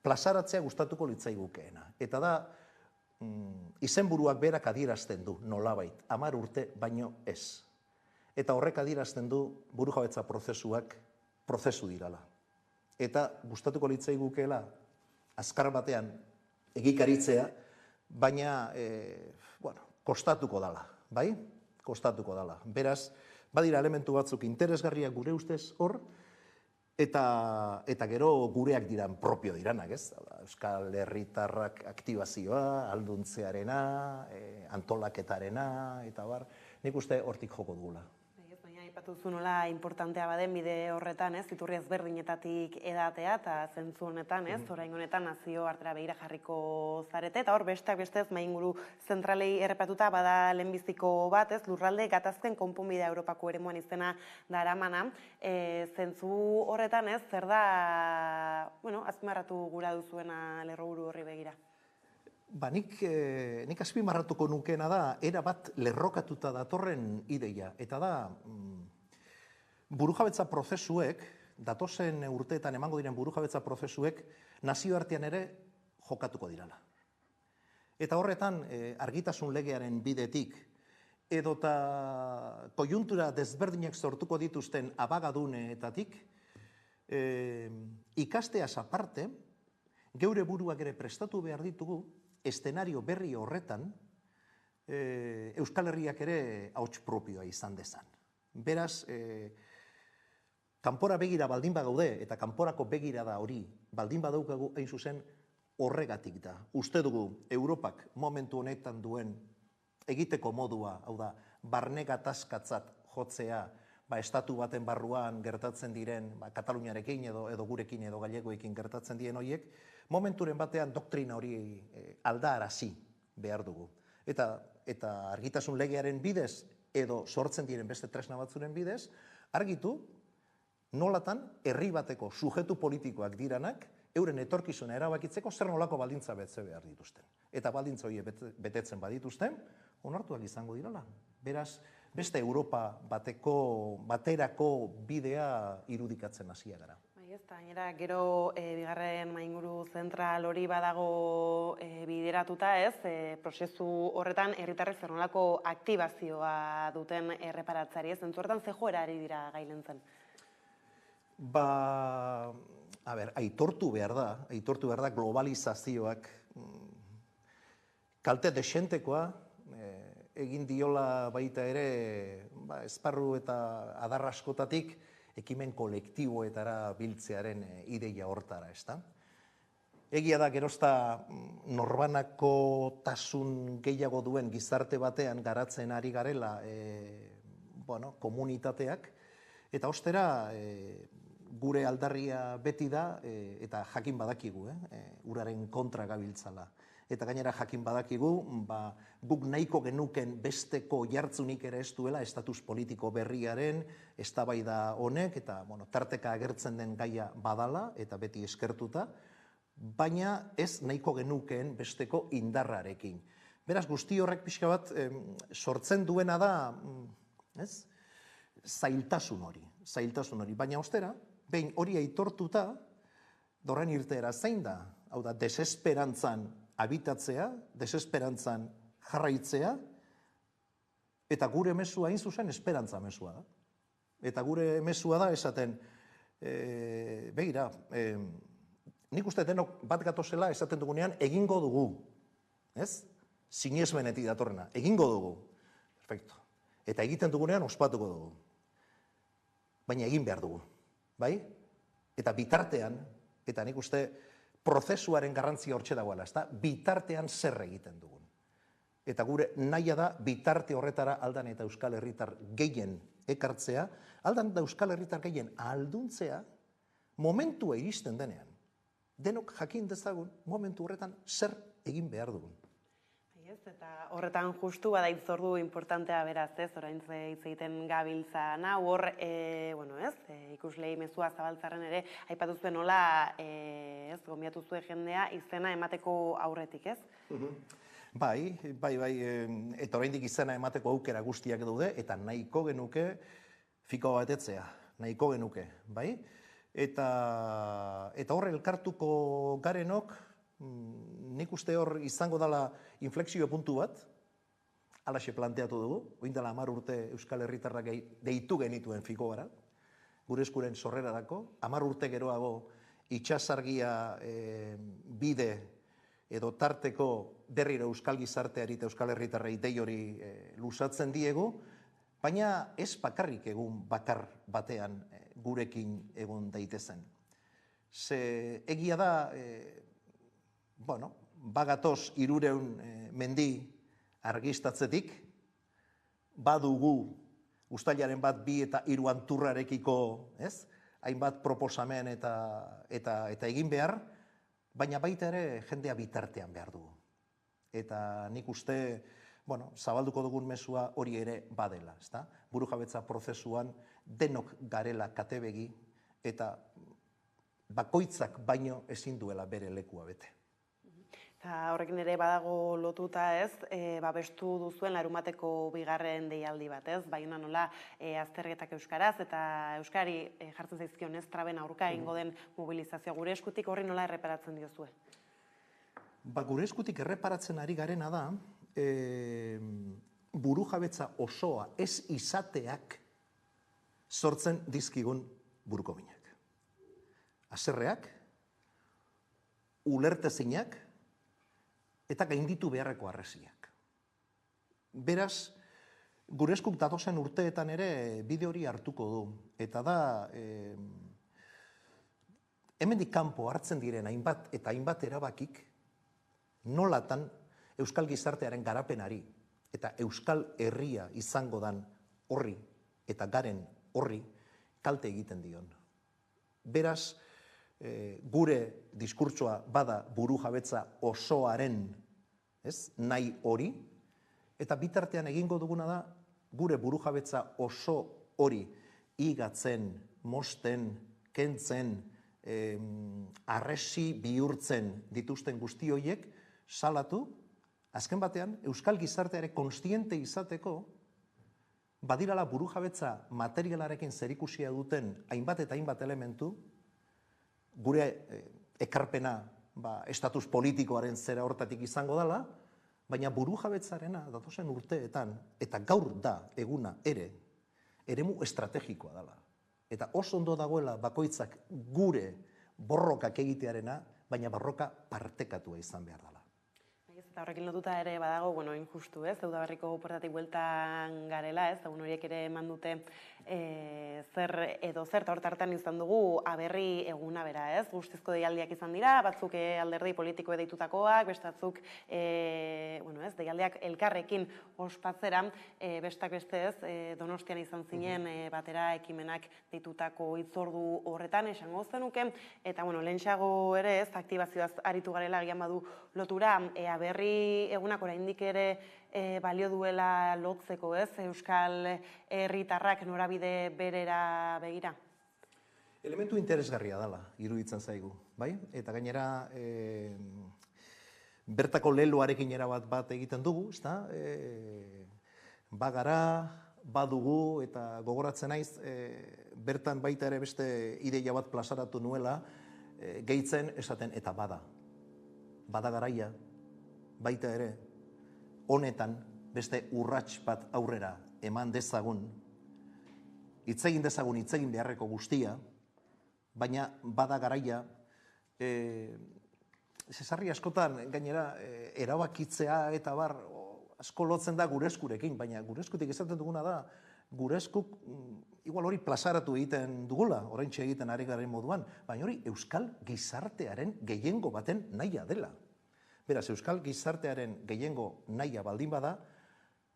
plazaratzea gustatuko litzaigukeena. Eta da, izenburuak berak adierazten du nolabait, 10 urte baino ez. Eta horrek adierazten du burujabetza prozesuak prozesu dirala. Eta gustatuko litzaigukeela azkar batean egikaritzea, baina kostatuko dala, bai? Kostatuko dala. Beraz, badira elementu batzuk interesgarriak gure ustez hor, eta gero gureak diran propio diranak, ez? Euskal Herritarrak aktibazioa, alduntzearena, antolaketarena, eta bar, nik uste hortik joko dugula. Aipatuzu nola importantea baden bide horretan, ez, iturri ezberdinetatik edatea, eta zentzu honetan, ez, orain honetan nazio artera begira jarriko zarete, eta hor besteak bestez mainguru zentralei errepatuta bada lehenbiziko bat, ez, lurralde gatazken konponbidea Europako eremuan izena daramana, zentzu horretan, ez, zer da, azpimarratu gura duzuena lerroburu horri begira? Nik azpimarratuko nukeena da, era bat lerrokatuta datorren ideia. Eta da, burujabetza prozesuek, datozen urteetan emango diren burujabetza prozesuek, nazioartean ere jokatuko dirala. Eta horretan, argitasun legearen bidetik, edota koiuntura desberdinak sortuko dituzten abagaduneetatik, ikasteaz aparte, geure buruak ere prestatu behar ditugu, eszenario berri horretan, Euskal Herriak ere ahots propioa izan dezan. Beraz, kanpora begira baldin bagaude, eta kanporako begira da hori, baldin badaukagu hain zuzen horregatik da. Uste dugu, Europak momentu honetan duen egiteko modua, hau da, barne gatazkatzat jotzea, estatu baten barruan gertatzen diren, Kataluniarekin edo gurekin edo galegoekin gertatzen diren horiek, momenturen batean doktrina hori aldaarazi behar dugu. Eta argitasun legearen bidez, edo sortzen diren beste tresna batzuren bidez, argitu nolatan herri bateko sujetu politikoak diranak, euren etorkizuna erabakitzeko zer nolako baldintza betze behar dituzten. Eta baldintza horiek betetzen badituzten, onartuak izango dirala. Beraz, beste Europa baterako bidea irudikatzen hasia gara. Gainera, gero bigarren mainguru zentral hori badago bideratuta, ez, prozesu horretan herritarrek zer nolako aktibazioa duten erreparatzeari, ez, zentzu horretan ze joera ari dira gailentzen? Aitortu behar da globalizazioak kalte desentekoa egin diola baita ere esparru eta adar askotatik ekimen kolektiboetara biltzearen ideia hortara, ezta? Egia da gerozta norbanako tasun gehiago duen gizarte batean garatzen ari garela komunitateak, eta ostera gure aldarria beti da, eta jakin badakigu, uraren kontra gabiltzala. Eta gainera jakin badakigu, guk nahiko genuken besteko jartzunik ere ez duela estatus politiko berriaren eztabaida honek, eta tarteka agertzen den gaia badala, eta beti eskertuta, baina ez nahiko genukeen besteko indarrarekin. Beraz, guzti horrek pixka bat sortzen duena da, zailtasun hori. Baina ostera, behin hori aitortuta, dorren irteera zein da, hau da, desesperantzan habitatzea, desesperantzan jarraitzea, eta gure mesua hain zuzen esperantza mesua da. Eta gure mesua da esaten, begira, nik uste denok bat gatozela esaten dugunean egingo dugu, ez? Sinesmenetik datorrena, egingo dugu. Perfecto. Eta egiten dugunean ospatuko dugu. Baina egin behar dugu, bai? Eta bitartean, eta nik uste prozesuaren garrantzia hortxe dagoela, ez da? Bitartean zer egiten dugun. Eta gure nahia da bitarte horretara aldan eta Euskal Herritar gehien ekartzea, aldan eta Euskal Herritar gehien ahalduntzea momentua iristen denean. Denok jakin dezagun momentu horretan zer egin behar dugun. Eta horretan justu bada itzordu importantea beraz, orain hitz egiten gabiltzana, hor, ikuslei mezua zabaltzaren ere, aipatu zuen nola, gonbiatu zuen jendea, izena emateko aurretik, ez? Bai, eta oraindik izena emateko aukera guztiak daude, eta nahiko genuke fiko batetzea, nahiko genuke, bai? Eta hor elkartuko garenok, nik uste hor izango dela inflexio puntu bat, alaxe planteatu dugu, oin dela 10 urte Euskal Herritarrak deitu genituen fiko gara, gure eskuren sorrerarako, 10 urte geroago itxasargia bide edo tarteko berriro Euskal Gizarteari eta Euskal Herritarrei dei hori luzatzen diegu, baina ez bakarrik egun bakar batean gurekin egon daitezen. Ze egia da, bagatoz 300 mendi argistatzetik, badugu uztailaren 1, 2 eta 3 anturrarekiko, hainbat proposamen eta egin behar, baina baita ere jendea bitartean behar dugu. Eta nik uste, zabalduko dugun mesua hori ere badela, ezta? Burujabetza prozesuan denok garela katebegi eta bakoitzak baino ezin duela bere lekua bete. Eta horrekin ere badago lotuta ez, babestu duzuen Larumateko 2. deialdi bat ez, baina nola azterketak euskaraz eta euskari jartzen zaizkion ez traben aurka egingo den mobilizazioa gure eskutik horri nola erreparatzen diozue? Gure eskutik erreparatzen ari garena da, burujabetza osoa ez izateak sortzen dizkigun burukominak. Haserreak, ulertezinak, eta gainditu beharreko harresiak. Beraz, gure eskuk datozen urteetan ere bide hori hartuko du. Eta da, hemendik kanpo hartzen diren hainbat eta hainbat erabakik, nolatan Euskal Gizartearen garapenari eta Euskal Herria izango dan horri eta garen horri kalte egiten dion. Beraz, gure diskurtsoa bada burujabetza osoaren nahi hori, eta bitartean egingo duguna da gure burujabetza oso hori igatzen, mosten, kentzen, harresi bihurtzen dituzten guzti horiek salatu, azken batean Euskal Gizarteare konstiente izateko badirala burujabetza materialarekin zerikusia duten hainbat eta hainbat elementu, gure ekarpena estatus politikoaren zera hortatik izango dela, baina burujabetzarena datozen urteetan, eta gaur da eguna ere, eremu estrategikoa dela. Eta oso ondo dagoela bakoitzak gure borrokak egitearena, baina borroka partekatua izan behar dela. Eta horrekin lotuta ere badago, injustu, Udaberriko portatik bueltan garela, horiek ere eman dute zer edo zer, eta hortartan izan dugu aberri eguna bera, ez? Guztizko deialdiak izan dira, batzuk alderdi politiko deitutakoak, bestatzuk, deialdiak elkarrekin ospatzera, bestak beste ez, Donostian izan zinen batera ekimenak deitutako hitzordu horretan esango zenuke, eta lehentxeago ere ez, aktibazioaz aritu garela gian badu lotura, aberri egunak oraindik ere balio duela lotzeko, ez? Euskal herritarrak norabide berera begira? Elementu interesgarria dela, iruditzen zaigu, bai? Eta gainera, bertako leloarekin erabat bat egiten dugu, ezta? Bagara, badugu, eta gogoratzen naiz, bertan baita ere beste ideia bat plazaratu nuela, gehitzen esaten eta bada. Bada garaia, baita ere, honetan beste urrats bat aurrera eman dezagun, hitz egin beharreko guztia, baina bada garaia, zesarri askotan gainera erabakitzea eta bar asko lotzen da gure eskurekin, baina gure eskutik esaten duguna da, gure eskuk igual hori plazaratu egiten dugula, oraintxe egiten ari garen moduan, baina hori euskal gizartearen gehiengo baten nahia dela. Beraz, euskal gizartearen gehiengo nahia baldin bada,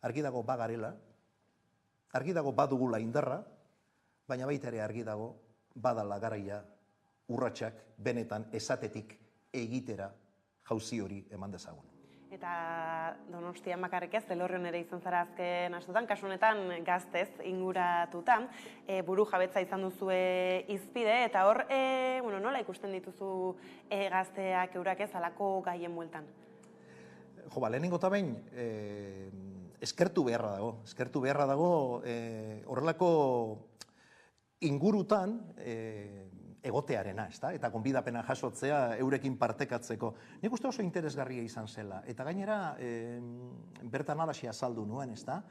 argi dago bagarela, argi dago badugula indarra, baina baita ere argi dago badala garaia urratsak benetan esatetik egitera jauzi hori eman dezagun. Eta Donostian bakarrik ez, Elorrion ere izan zara azken askotan, kasu honetan Gaztez inguratuta, buru jabetza izan duzue izpide, eta hor, nola ikusten dituzu gazteak eurak ez alako gaien bueltan? Lehenengo eta behin, eskertu beharra dago, horrelako ingurutan egotearena, eta gonbidapena jasotzea eurekin partekatzeko. Nik uste oso interesgarria izan zela, eta gainera bertan alaxi azaldu nuen, ez da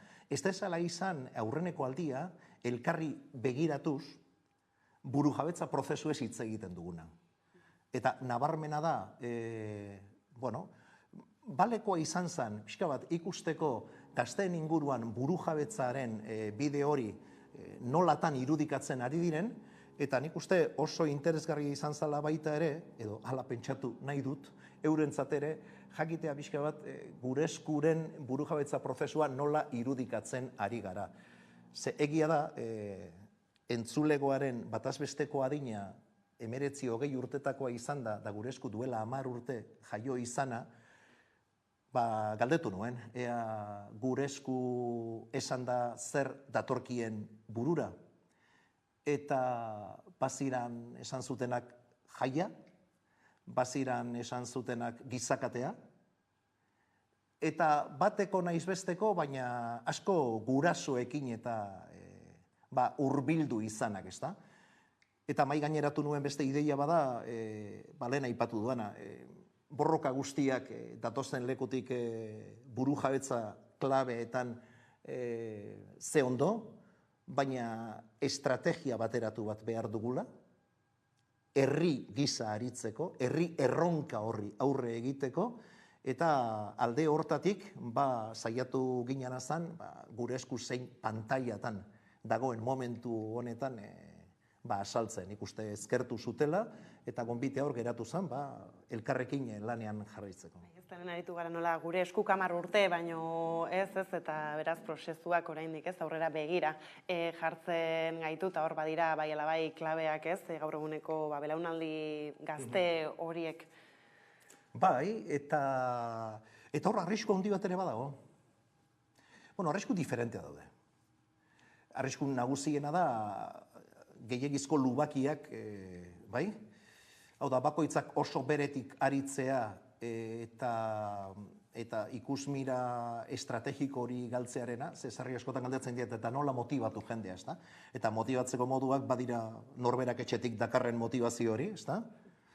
zela izan aurreneko aldia elkarri begiratuz burujabetza prozesu ez hitz egiten duguna. Eta nabarmena da, balekoa izan zen, pixka bat ikusteko gazteen inguruan burujabetzaren bide hori nolatan irudikatzen ari diren, eta nik uste oso interesgarria izan zala baita ere, edo hala pentsatu nahi dut, eurentzat ere, jakitea pixka bat gure eskuren burujabetza prozesua nola irudikatzen ari gara. Ze egia da, entzulegoaren batazbesteko adina 19-20 urtetakoa izan da gure esku duela 10 urte jaio izana, galdetu nuen, ea gure esku esan da zer datorkien burura, eta baziran esan zutenak jaia, baziran esan zutenak gizakatea, eta bateko naiz besteko, baina asko gurasoekin eta hurbildu izanak, ez da? Eta mai gaineratu nuen beste ideia bada, lehen aipatu duana, borroka guztiak datozen lekutik burujabetza klabeetan ze ondo, baina estrategia bateratu bat behar dugula, herri gisa aritzeko, herri erronka horri aurre egiteko, eta alde hortatik saiatu ginen azan, gure esku zein pantailatan dagoen momentu honetan asaltzen, ikuste ezkertu zutela, eta gonbitea hor geratu zen, elkarrekin lanean jarraitzeko. Ez da aritu gara nola gure esku 10 urte, baino ez, eta beraz prozesuak oraindik ez, aurrera begira jartzen gaitu, eta hor badira bai alabai klabeak ez, gaur eguneko belaunaldi gazte horiek. Bai, eta hor arrisku handi bat ere badago. Arrisku diferentea daude. Arrisku nagusiena da, gehiagizko lubakiak, bai? Hau da, bakoitzak oso beretik aritzea eta ikusmira estrategiko hori galtzearena, zesarri askotan galdetzen diet, eta nola motibatu jendea, ez da? Eta motibatzeko moduak badira norberak etxetik dakarren motivazio hori, ez da?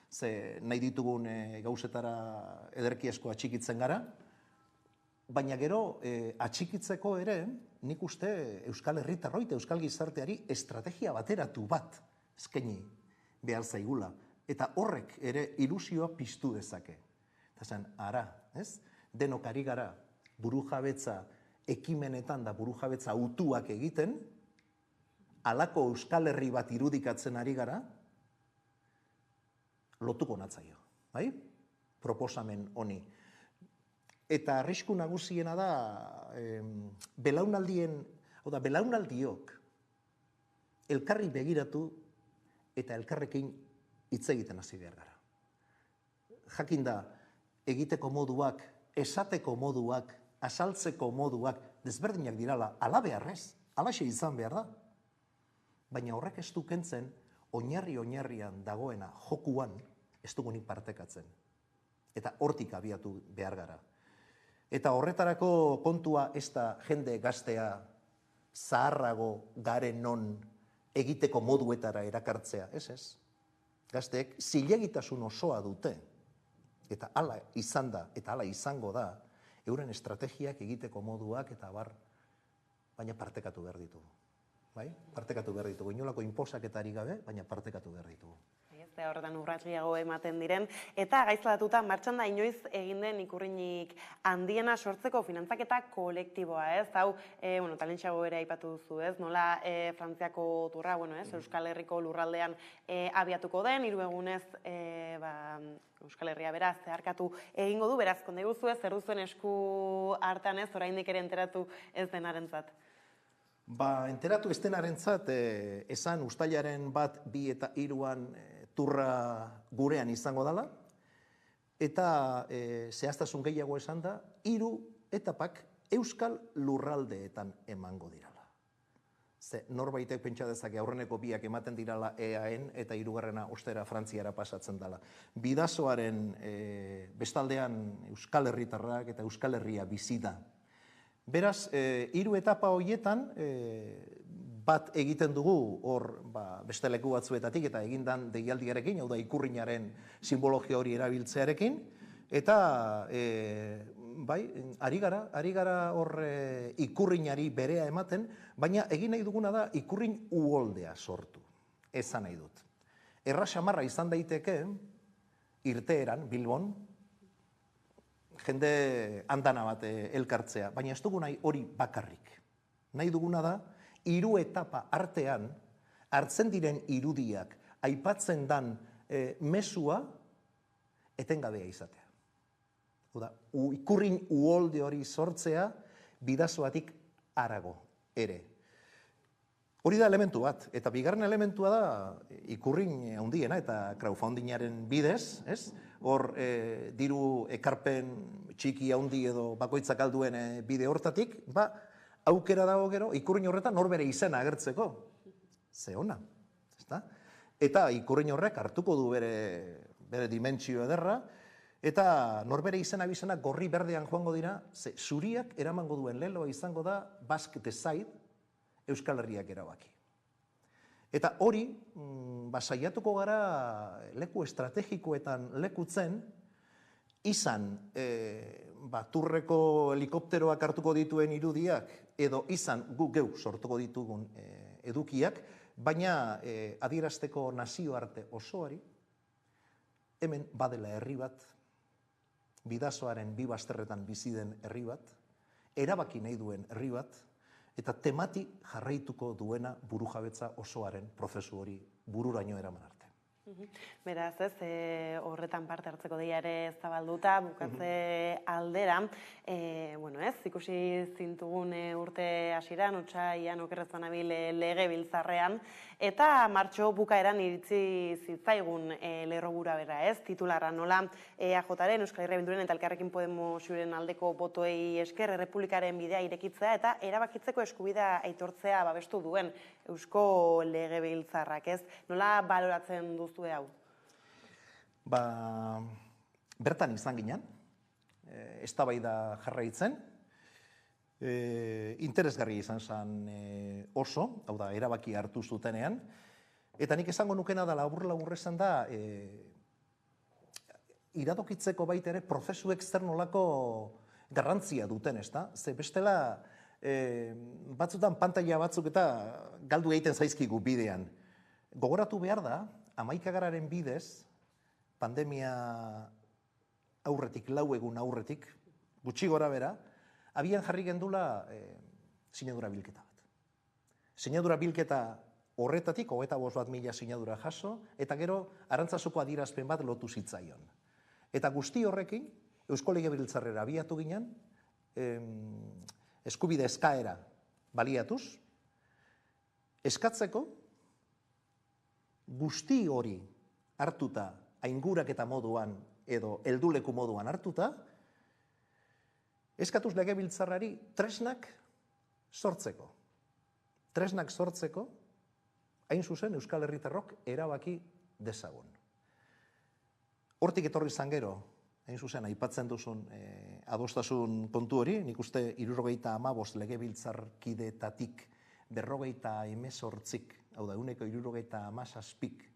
Ze nahi ditugun gauzetara ederki asko atxikitzen gara, baina gero atxikitzeko ere, nik uste Euskal Herritarroi eta Euskal Gizarteari estrategia bateratu bat eskaini behar zaigula. Eta horrek ere ilusioa piztu dezake. Eta zen, ara, ez? Denok ari gara burujabetza ekimenetan da burujabetza utuak egiten, alako Euskal Herri bat irudikatzen ari gara, lotuko natzaio, bai? Proposamen honi. Eta arrisku nagusiena da, belaunaldiok elkarri begiratu eta elkarrekin hitz egiten hasi behar gara. Jakinda, egiteko moduak, esateko moduak, asaltzeko moduak, desberdinak dirala, ala beharrez, alaxe izan behar da. Baina horrek ez du kentzen, oinarrian dagoena jokuan ez dugunik partekatzen. Eta hortik abiatu behar gara. Eta horretarako kontua ez da jende gaztea zaharrago garen non egiteko moduetara erakartzea, ez? Gazteek zilegitasun osoa dute, eta hala izan da, eta hala izango da, euren estrategiak egiteko moduak eta baina partekatu behar ditugu. Bai? Partekatu behar ditugu. Inolako inposaketari gabe, baina partekatu behar ditugu. Horretan urratsgehiago ematen diren, eta gaizlatuta martxan da inoiz egin den ikurrinik handiena sortzeko finantzaketa kolektiboa, ez? Hau, talentxago ere aipatu duzu, ez? Nola Frantziako turra, Euskal Herriko lurraldean abiatuko den, 3 egunez Euskal Herria beraz zeharkatu egingo du, beraz, konde guzu ez, zer duzuen esku hartan ez, oraindik ere enteratu ez denarentzat. Enteratu ez denarentzat, esan uztailaren 1, 2 eta 3 turra gurean izango dela, eta zehaztasun gehiago esan da, 3 etapak Euskal lurraldeetan emango dirala. Ze norbaitek pentsa dezake aurreneko 2 ematen dirala EAN eta 3. ostera Frantziara pasatzen dela. Bidasoaren bestaldean Euskal Herritarrak eta Euskal Herria bizi da. Beraz, 3 etapa horietan bat egiten dugu hor beste leku batzuetatik eta egindan deialdiarekin, hau da ikurrinaren simbologia hori erabiltzearekin, eta ari gara hor ikurrinari berea ematen, baina egin nahi duguna da ikurrin uholdea sortu, esan nahi dut. Erra xamarra izan daiteke, irteeran, Bilbon, jende andana bat elkartzea, baina ez dugu nahi hori bakarrik. Nahi duguna da, 3 etapa artean, hartzen diren irudiak, aipatzen dan mesua, etengabea izatea. Ikurrin uholde hori sortzea, bidasoatik harago ere. Hori da elementu bat, eta bigarren elementua da ikurrin handiena eta crowdfundingaren bidez, hor diru ekarpen txiki handi edo bakoitzak alduen bide hortatik, aukera dago gero ikurrin horretan norbere izena agertzeko. Ze ona, ezta? Eta ikurrin horrek hartuko du bere dimentsio ederra, eta norbere izena bizena gorri berdean joango dira, ze zuriak eramango duen leloa izango da Basque Decide, Euskal Herriak erabaki. Eta hori, saiatuko gara leku estrategikoetan lekutzen, izan turreko helikopteroak hartuko dituen irudiak, edo izan gu geu sortuko ditugun edukiak, baina adierazteko nazioarte osoari, hemen badela herri bat, bidasoaren 2 bazterretan bizi den herri bat, erabaki nahi duen herri bat, eta temati jarraituko duena burujabetza osoaren prozesu hori bururaino eraman arte. Beraz, horretan parte hartzeko deia ere zabalduta, bukatze aldera, ikusi zintugun urte hasieran, otsaian okerrezan abil legebiltzarrean, eta martxo bukaeran iritzi zitzaigun lerro gura bera, titularra nola EAJaren, Euskal Herria Bilduren eta Elkarrekin Podemosen aldeko botoei esker errepublikaren bidea irekitzea eta erabakitzeko eskubidea aitortzea babestu duen Eusko Legebiltzarrak, nola baloratzen duzue hau? Bertan izan ginen, eztabaida jarraitzen, interesgarri izan zen oso, hau da, erabaki hartu zutenean, eta nik esango nukena da labur esan da, iradokitzeko baita ere prozesu externolako garrantzia duten, ezta? Ze bestela, batzutan pantalla batzuk eta galdu egiten zaizkigu bidean. Gogoratu behar da, 11. bidez, pandemia aurretik, 4 egun aurretik, gutxi gora bera, abian jarri gendula sinadura bilketa bat. Sinadura bilketa horretatik 25.000 sinadura jaso, eta gero Arantzazoko adierazpen bat lotu zitzaion. Eta guzti horrekin, Eusko Legebiltzarrera abiatu ginen, eskubide eskaera baliatuz, eskatzeko guzti hori hartuta, ainguraketa moduan edo helduleku moduan hartuta, eskatuz Legebiltzarrari tresnak sortzeko. Tresnak sortzeko, hain zuzen Euskal Herritarrok erabaki dezagun. Hortik etorri izan gero, hain zuzen, aipatzen duzun adostasun kontu hori, nik uste 75 legebiltzarkidetatik 58, hau da, 177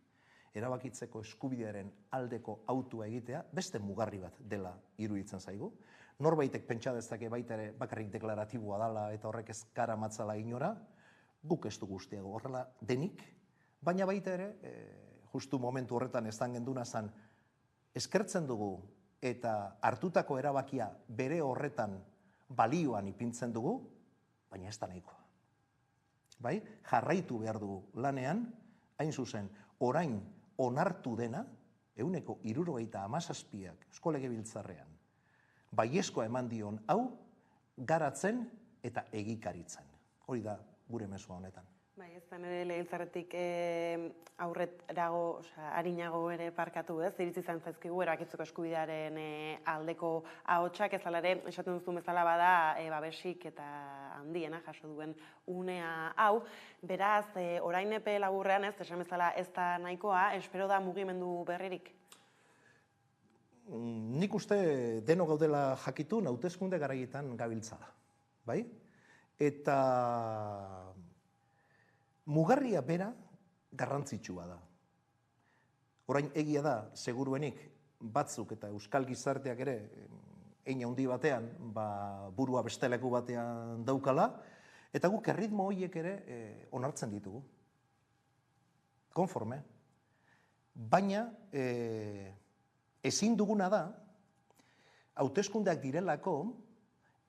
erabakitzeko eskubidearen aldeko autua egitea, beste mugarri bat dela iruditzen zaigu. Norbaitek pentsa dezake baita ere bakarrik deklaratiboa dela eta horrek ez karamatzala inora, guk ez du guztiago horrela denik, baina baita ere, justu momentu horretan ezan genduna zan, eskertzen dugu eta hartutako erabakia bere horretan balioan ipintzen dugu, baina ez da nahikoa. Bai? Jarraitu behar dugu lanean, hain zuzen, orain onartu dena, 77ak Eusko Legebiltzarrean, baiezkoa eman dion hau, garatzen eta egikaritzen. Hori da gure mezua honetan. Bai, ez da nire legebiltzarretik aurrerago, harinago ere parkatu ez, iritsi izan zaizkigu erabakitzeko eskubidearen aldeko ahotsak, ez ere, esaten duzun bezala bada, babesik eta handiena jaso duen unea hau. Beraz, orain epe laburrean ez, esan bezala ez da nahikoa, espero da mugimendu berririk? Nik uste deno gaudela jakitun, hauteskunde garaietan gabiltzala, bai? Eta mugarria bera garrantzitsua da. Orain egia da, seguruenik, batzuk eta euskal gizarteak ere, hein handi batean, burua beste leku batean daukala, eta guk erritmo horiek ere onartzen ditugu. Konforme. Baina, ezin duguna da, hauteskundeak direlako,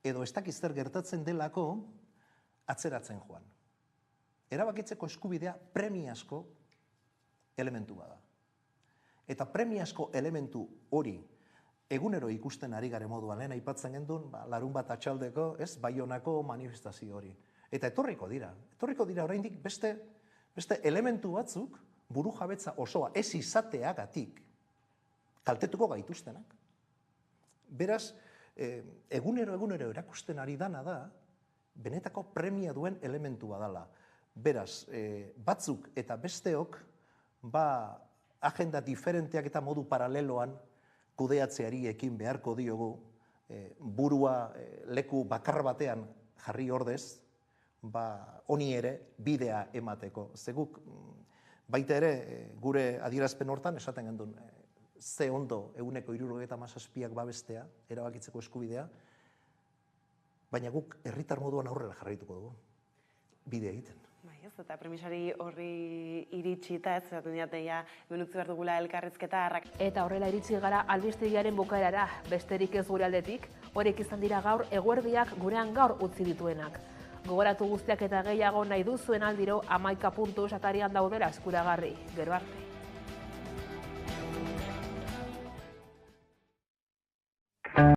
edo ez dakiz zer gertatzen delako, atzeratzen joan. Erabakitzeko eskubidea premiazko elementu bada. Eta premiazko elementu hori egunero ikusten ari gare moduan, lehen aipatzen gendun, larun bat atxaldeko, ez, Baionako manifestazio hori. Eta etorriko dira oraindik beste elementu batzuk buru jabetza osoa ez izateagatik kaltetuko gaituztenak. Beraz, egunero erakusten ari dana da, benetako premia duen elementu badala. Beraz, batzuk eta besteok, agenda diferenteak eta modu paraleloan kudeatzeari ekin beharko diogu, burua leku bakar batean jarri ordez, honi ere bidea emateko. Zeguk, baita ere, gure adierazpen hortan, esaten gendun, ze ondo 77ak babestea, erabakitzeko eskubidea, baina guk herritar moduan aurrera jarraituko dugu, bidea egiten. Bai, ez, eta premisari horri iritsi eta ez, zaten diateia, benutzi behar dugula elkarrizketa harrak. Eta horrela iritsi gara albistegiaren bukaerara, besterik ez gure aldetik, horiek izan dira gaur eguerdiak gurean gaur utzi dituenak. Gogoratu guztiak eta gehiago nahi duzuen aldiro 11 puntu atarian daudela eskuragarri. Gero arte.